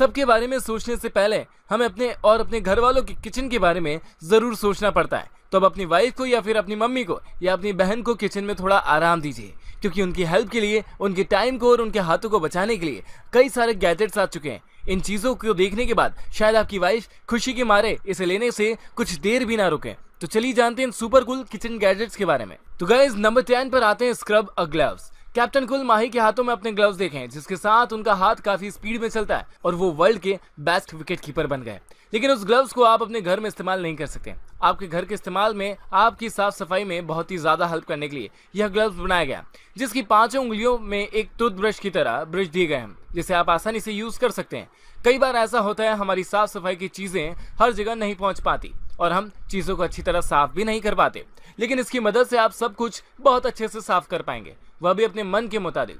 सबके बारे में सोचने से पहले हमें अपने और अपने घर वालों के किचन के बारे में जरूर सोचना पड़ता है। तो अब अपनी वाइफ को या फिर अपनी मम्मी को या अपनी बहन को किचन में थोड़ा आराम दीजिए, क्योंकि उनकी हेल्प के लिए, उनके टाइम को और उनके हाथों को बचाने के लिए कई सारे गैजेट्स आ चुके हैं। इन चीजों को देखने के बाद शायद आपकी वाइफ खुशी के मारे इसे लेने से कुछ देर भी ना रुके। तो चलिए जानते हैं सुपर कूल किचन गैजेट्स के बारे में। तो गाइस, नंबर 10 पर आते हैं स्क्रब ग्लव्स। कैप्टन कुल माही के हाथों में अपने ग्लव्स देखें, जिसके साथ उनका हाथ काफी स्पीड में चलता है और वो वर्ल्ड के बेस्ट विकेट कीपर बन गए। लेकिन उस ग्लव्स को आप अपने घर में इस्तेमाल नहीं कर सकते। आपके घर के इस्तेमाल में आपकी साफ सफाई में बहुत ही ज्यादा हेल्प करने के लिए यह ग्लव्स बनाया गया, जिसकी 5 उंगलियों में एक टूथब्रश की तरह ब्रश दिए गए हैं, जिसे आप आसानी से यूज कर सकते हैं। कई बार ऐसा होता है हमारी साफ सफाई की चीजें हर जगह नहीं पहुंच पाती और हम चीजों को अच्छी तरह साफ भी नहीं कर पाते, लेकिन इसकी मदद से आप सब कुछ बहुत अच्छे से साफ कर पाएंगे, वह भी अपने मन के मुताबिक।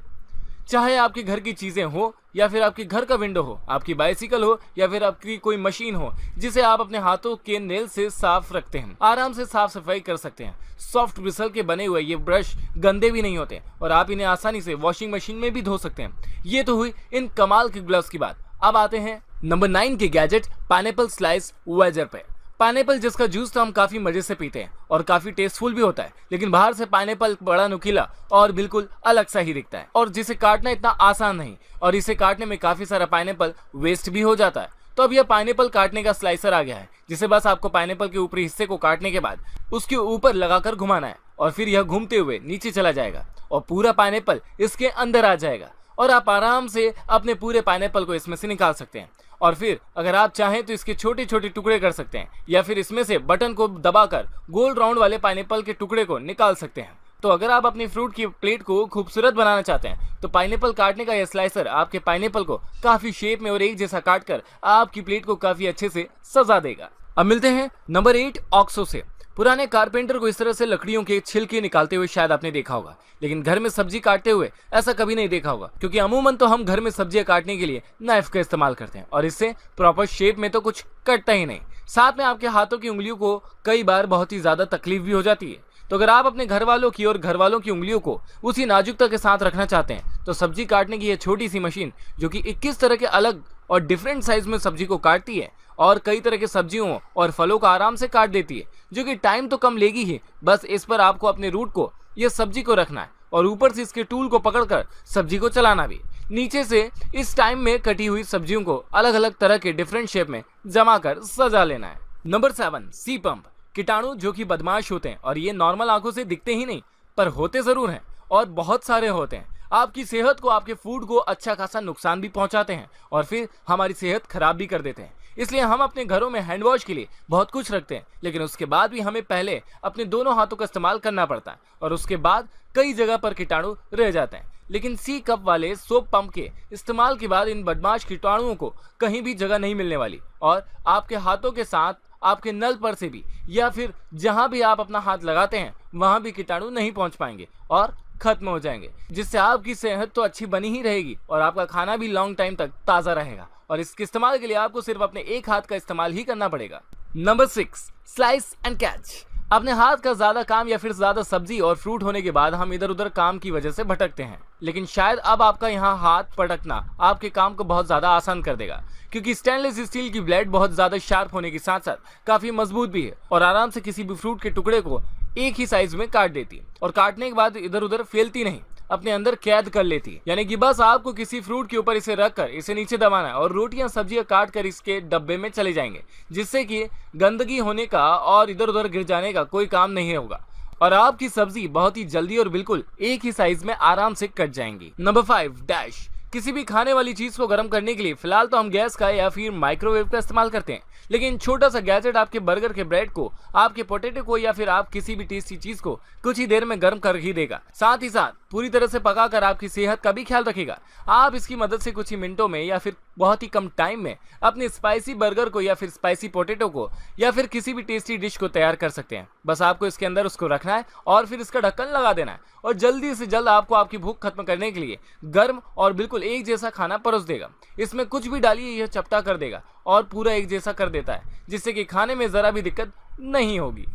चाहे आपके घर की चीजें हो या फिर आपके घर का विंडो हो, आपकी बाइसिकल हो या फिर आपकी कोई मशीन हो जिसे आप अपने हाथों के नेल से साफ रखते हैं, आराम से साफ सफाई कर सकते हैं। सॉफ्ट ब्रिसल के बने हुए ये ब्रश गंदे भी नहीं होते और आप इन्हें आसानी से वॉशिंग मशीन में भी धो सकते हैं। ये तो हुई इन कमाल के ग्लव्स की बात। अब आते हैं नंबर 9 के गैजेट पाइनएप्पल स्लाइस वेजर पे। पाइनएप्पल जिसका जूस तो हम काफी मजे से पीते हैं और काफी टेस्टफुल भी होता है, लेकिन बाहर से पाइनएप्पल बड़ा नुकीला और बिल्कुल अलग सा ही दिखता है और जिसे काटना इतना आसान नहीं, और इसे काटने में काफी सारा पाइनएप्पल वेस्ट भी हो जाता है। तो अब यह पाइनएप्पल काटने का स्लाइसर आ गया है, जिसे बस आपको पाइनएप्पल के ऊपरी हिस्से को काटने के बाद उसके ऊपर लगाकर घुमाना है और फिर यह घूमते हुए नीचे चला जाएगा और पूरा पाइनएप्पल इसके अंदर आ जाएगा और आप आराम से अपने पूरे पाइनएप्पल को इसमें से निकाल सकते हैं। और फिर अगर आप चाहें तो इसके छोटे छोटे टुकड़े कर सकते हैं या फिर इसमें से बटन को दबाकर गोल राउंड वाले पाइनएप्पल के टुकड़े को निकाल सकते हैं। तो अगर आप अपनी फ्रूट की प्लेट को खूबसूरत बनाना चाहते हैं तो पाइनएप्पल काटने का यह स्लाइसर आपके पाइनएप्पल को काफी शेप में और एक जैसा काटकर आपकी प्लेट को काफी अच्छे से सजा देगा। अब मिलते हैं नंबर 8 ऑक्सो से। पुराने कारपेंटर को इस तरह से लकड़ियों के छिलके निकालते हुए शायद आपने देखा होगा, लेकिन घर में सब्जी काटते हुए ऐसा कभी नहीं देखा होगा, क्योंकि अमूमन तो हम घर में सब्जियां काटने के लिए नाइफ का इस्तेमाल करते हैं और इससे प्रॉपर शेप में तो कुछ कटता ही नहीं। साथ में आपके हाथों की उंगलियों को कई बार बहुत ही ज्यादा तकलीफ भी हो जाती है। तो अगर आप अपने घर वालों की और घर वालों की उंगलियों को उसी नाजुकता के साथ रखना चाहते हैं तो सब्जी काटने की यह छोटी सी मशीन, जो कि 21 तरह के अलग और डिफरेंट साइज में सब्जी को काटती है और कई तरह के सब्जियों और फलों को आराम से काट देती है, जो कि टाइम तो कम लेगी ही, बस इस पर आपको अपने रूट को, यह सब्जी को रखना है और ऊपर से इसके टूल को पकड़कर सब्जी को चलाना भी। नीचे से इस टाइम में कटी हुई सब्जियों को अलग अलग तरह के डिफरेंट शेप में जमा कर सजा लेना है। नंबर 7 सी पंप। कीटाणु जो कि बदमाश होते हैं और ये नॉर्मल आंखों से दिखते ही नहीं, पर होते जरूर हैं और बहुत सारे होते हैं। आपकी सेहत को, आपके फूड को अच्छा खासा नुकसान भी पहुंचाते हैं और फिर हमारी सेहत खराब भी कर देते हैं। इसलिए हम अपने घरों में हैंड वॉश के लिए बहुत कुछ रखते हैं, लेकिन उसके बाद भी हमें पहले अपने दोनों हाथों का इस्तेमाल करना पड़ता है और उसके बाद कई जगह पर कीटाणु रह जाते हैं। लेकिन सी कप वाले सोप पंप के इस्तेमाल के बाद इन बदमाश कीटाणुओं को कहीं भी जगह नहीं मिलने वाली और आपके हाथों के साथ आपके नल पर से भी या फिर जहां भी आप अपना हाथ लगाते हैं वहां भी कीटाणु नहीं पहुंच पाएंगे और खत्म हो जाएंगे, जिससे आपकी सेहत तो अच्छी बनी ही रहेगी और आपका खाना भी लॉन्ग टाइम तक ताज़ा रहेगा। और इसके इस्तेमाल के लिए आपको सिर्फ अपने एक हाथ का इस्तेमाल ही करना पड़ेगा। Number 6 slice and catch. अपने हाथ का ज्यादा काम या फिर ज्यादा सब्जी और फ्रूट होने के बाद हम इधर उधर काम की वजह से भटकते हैं, लेकिन शायद अब आपका यहाँ हाथ पटकना आपके काम को बहुत ज्यादा आसान कर देगा, क्योंकि स्टेनलेस स्टील की ब्लेड बहुत ज्यादा शार्प होने के साथ साथ काफी मजबूत भी है और आराम से किसी भी फ्रूट के टुकड़े को एक ही साइज में काट देती है और काटने के बाद इधर उधर फैलती नहीं, अपने अंदर कैद कर लेती है। यानी कि बस आपको किसी फ्रूट के ऊपर इसे रखकर इसे नीचे दबाना है और रोटियां सब्जियां काट कर इसके डब्बे में चले जाएंगे, जिससे कि गंदगी होने का और इधर उधर गिर जाने का कोई काम नहीं होगा और आपकी सब्जी बहुत ही जल्दी और बिल्कुल एक ही साइज में आराम से कट जाएंगी। Number 5 dash. किसी भी खाने वाली चीज को गर्म करने के लिए फिलहाल तो हम गैस का या फिर माइक्रोवेव का इस्तेमाल करते हैं, लेकिन छोटा सा गैजेट आपके बर्गर के ब्रेड को, आपके पोटैटो को या फिर आप किसी भी टेस्टी चीज को कुछ ही देर में गर्म कर ही देगा, साथ ही साथ पूरी तरह से पकाकर आपकी सेहत का भी ख्याल रखेगा। आप इसकी मदद से कुछ ही मिनटों में या फिर बहुत ही कम टाइम में अपने स्पाइसी बर्गर को या फिर स्पाइसी पोटैटो को या फिर किसी भी टेस्टी डिश को तैयार कर सकते हैं। बस आपको इसके अंदर उसको रखना है और फिर इसका ढक्कन लगा देना है और जल्दी से जल्द आपको आपकी भूख खत्म करने के लिए गर्म और बिल्कुल एक जैसा खाना परोस देगा। इसमें कुछ भी डालिए यह चपटा कर देगा और पूरा एक जैसा कर देता है, जिससे कि खाने में जरा भी दिक्कत नहीं होगी।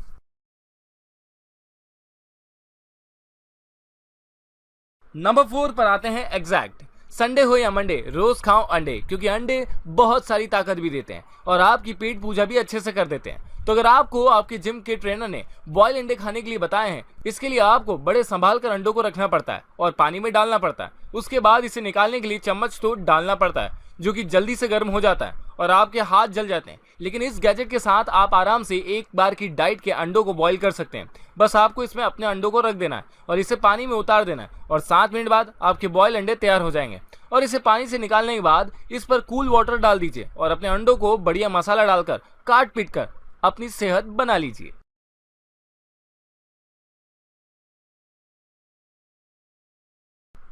नंबर 4 पर आते हैं एग्जैक्ट। संडे हो या मंडे, रोज खाओ अंडे, क्योंकि अंडे बहुत सारी ताकत भी देते हैं और आपकी पेट पूजा भी अच्छे से कर देते हैं। तो अगर आपको आपके जिम के ट्रेनर ने बॉयल अंडे खाने के लिए बताए हैं, इसके लिए आपको बड़े संभाल कर अंडों को रखना पड़ता है और पानी में डालना पड़ता है। उसके बाद इसे निकालने के लिए चम्मच तो डालना पड़ता है, जो कि जल्दी से गर्म हो जाता है और आपके हाथ जल जाते हैं। लेकिन इस गैजेट के साथ आप आराम से एक बार की डाइट के अंडों को बॉईल कर सकते हैं। बस आपको इसमें अपने अंडों को रख देना है और इसे पानी में उतार देना है और 7 मिनट बाद आपके बॉयल अंडे तैयार हो जाएंगे। और इसे पानी से निकालने के बाद इस पर कूल वाटर डाल दीजिए और अपने अंडों को बढ़िया मसाला डालकर काट पीट कर अपनी सेहत बना लीजिए।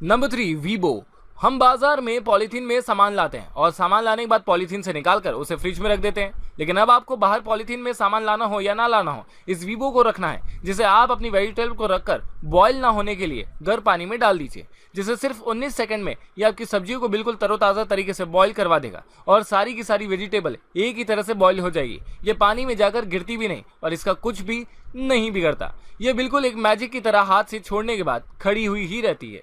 Number 3, Weibo. हम बाजार में पॉलीथीन में सामान लाते हैं और सामान लाने के बाद पॉलीथीन से निकालकर उसे फ्रिज में रख देते हैं। लेकिन अब आपको बाहर पॉलीथीन में सामान लाना हो या ना लाना हो, इस वीबो को रखना है, जिसे आप अपनी वेजिटेबल को रखकर बॉयल ना होने के लिए गर्म पानी में डाल दीजिए, जिसे सिर्फ 19 सेकंड में ये आपकी सब्जियों को बिल्कुल तरोताज़ा तरीके से बॉयल करवा देगा और सारी की सारी वेजिटेबल एक ही तरह से बॉयल हो जाएगी। ये पानी में जाकर गिरती भी नहीं और इसका कुछ भी नहीं बिगड़ता। ये बिल्कुल एक मैजिक की तरह हाथ से छोड़ने के बाद खड़ी हुई ही रहती है।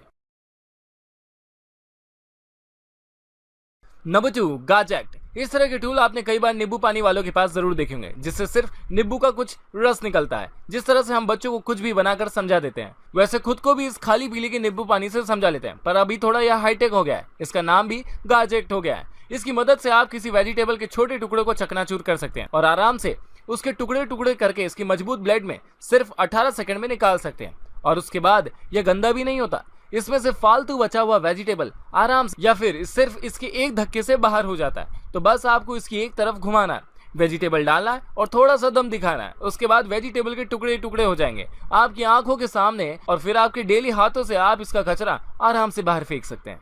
नंबर 2, गाजेट। इस तरह के टूल आपने कई बार नींबू पानी वालों के पास जरूर देखे होंगे, जिससे सिर्फ नींबू का कुछ रस निकलता है। जिस तरह से हम बच्चों को कुछ भी बनाकर समझा देते हैं, वैसे खुद को भी इस खाली पीली के नींबू पानी से समझा लेते हैं। पर अभी थोड़ा यह हाईटेक हो गया है, इसका नाम भी गाजेट हो गया है। इसकी मदद से आप किसी वेजिटेबल के छोटे टुकड़े को चकनाचूर कर सकते हैं और आराम से उसके टुकड़े टुकड़े करके इसकी मजबूत ब्लेड में सिर्फ 18 सेकंड में निकाल सकते हैं। और उसके बाद यह गंदा भी नहीं होता। इसमें से फालतू बचा हुआ वेजिटेबल आराम से या फिर सिर्फ इसके एक धक्के से बाहर हो जाता है। तो बस आपको इसकी एक तरफ घुमाना है, वेजिटेबल डालना है और थोड़ा सा दम दिखाना है। उसके बाद वेजिटेबल के टुकड़े टुकड़े हो जाएंगे आपकी आंखों के सामने और फिर आपके डेली हाथों से आप इसका कचरा आराम से बाहर फेंक सकते हैं।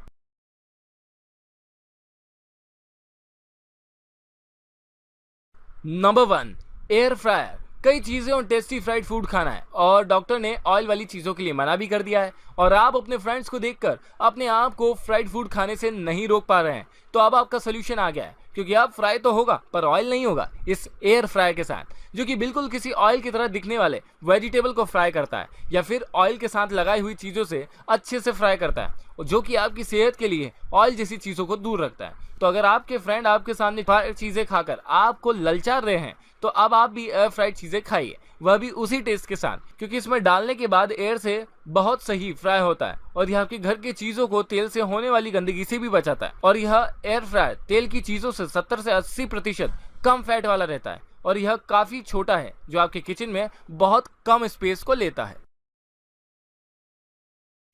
Number 1, air fryer. कई चीजें और टेस्टी फ्राइड फूड खाना है और डॉक्टर ने ऑयल वाली चीजों के लिए मना भी कर दिया है और आप अपने फ्रेंड्स को देखकर अपने आप को फ्राइड फूड खाने से नहीं रोक पा रहे हैं। तो अब आपका सोल्यूशन आ गया है, क्योंकि अब फ्राई तो होगा पर ऑयल नहीं होगा इस एयर फ्रायर के साथ, जो कि बिल्कुल किसी ऑयल की तरह दिखने वाले वेजिटेबल को फ्राई करता है या फिर ऑयल के साथ लगाई हुई चीजों से अच्छे से फ्राई करता है, जो कि आपकी सेहत के लिए ऑयल जैसी चीजों को दूर रखता है। तो अगर आपके फ्रेंड आपके सामने फ्राइड चीजें खाकर आपको ललचा रहे हैं, तो अब आप भी एयर फ्राइड चीजें खाइए, वह भी उसी टेस्ट के साथ, क्योंकि इसमें डालने के बाद एयर से बहुत सही फ्राई होता है और यह आपके घर की चीजों को तेल से होने वाली गंदगी से भी बचाता है। और यह एयर फ्रायर तेल की चीजों से 70 से 80% कम फैट वाला रहता है और यह काफी छोटा है, जो आपके किचन में बहुत कम स्पेस को लेता है।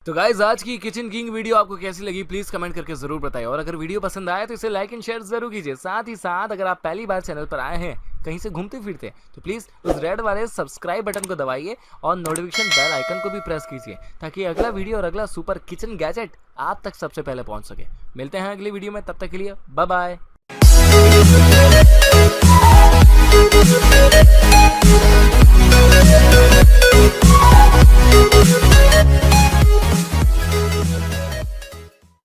तो गाइज, आज की किचन किंग वीडियो आपको कैसी लगी प्लीज कमेंट करके जरूर बताइए और अगर वीडियो पसंद आए तो इसे लाइक एंड शेयर जरूर कीजिए। साथ ही साथ अगर आप पहली बार चैनल पर आए हैं कहीं से घूमते फिरते, तो प्लीज उस रेड वाले सब्सक्राइब बटन को दबाइए और नोटिफिकेशन बेल आइकन को भी प्रेस कीजिए, ताकि अगला वीडियो और अगला सुपर किचन गैजेट आप तक सबसे पहले पहुंच सके। मिलते हैं अगली वीडियो में, तब तक के लिए बाय बाय।